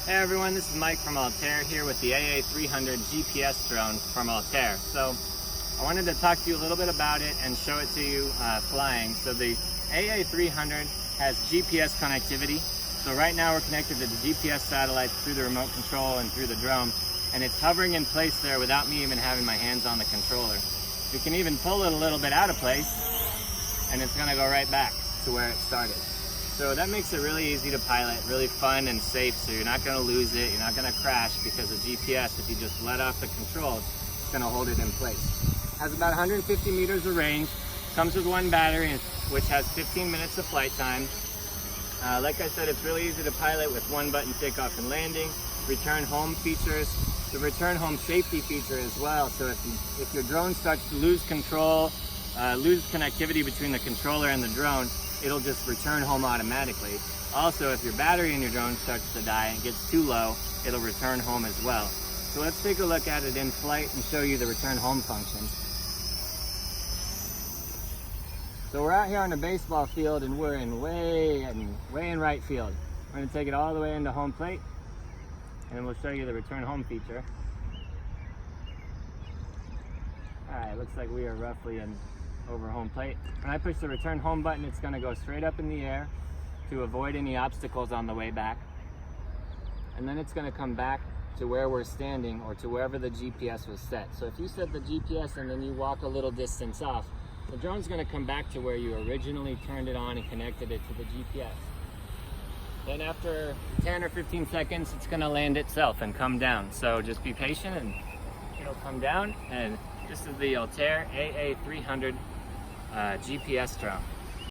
Hey everyone, this is Mike from Altair here with the AA300 GPS drone from Altair. So I wanted to talk to you a little bit about it and show it to you flying. So the AA300 has GPS connectivity. So right now we're connected to the GPS satellites through the remote control and through the drone, and it's hovering in place there without me even having my hands on the controller. You can even pull it a little bit out of place and it's going to go right back to where it started. So that makes it really easy to pilot, really fun and safe, so you're not going to lose it, you're not going to crash, because the GPS, if you just let off the controls, it's going to hold it in place. It has about 150 meters of range, comes with one battery, which has 15 minutes of flight time. Like I said, it's really easy to pilot with one button takeoff and landing. Return home features, the return home safety feature as well, so if your drone starts to lose control, lose connectivity between the controller and the drone, it'll just return home automatically. Also, if your battery in your drone starts to die and gets too low, it'll return home as well. So let's take a look at it in flight and show you the return home function. So we're out here on the baseball field and we're in way in right field. We're going to take it all the way into home plate and then we'll show you the return home feature. Alright, looks like we are roughly over home plate. When I push the return home button, it's going to go straight up in the air to avoid any obstacles on the way back. And then it's going to come back to where we're standing or to wherever the GPS was set. So if you set the GPS and then you walk a little distance off, the drone's going to come back to where you originally turned it on and connected it to the GPS. Then after 10 or 15 seconds, it's going to land itself and come down. So just be patient and it'll come down. And this is the Altair AA300 GPS drone.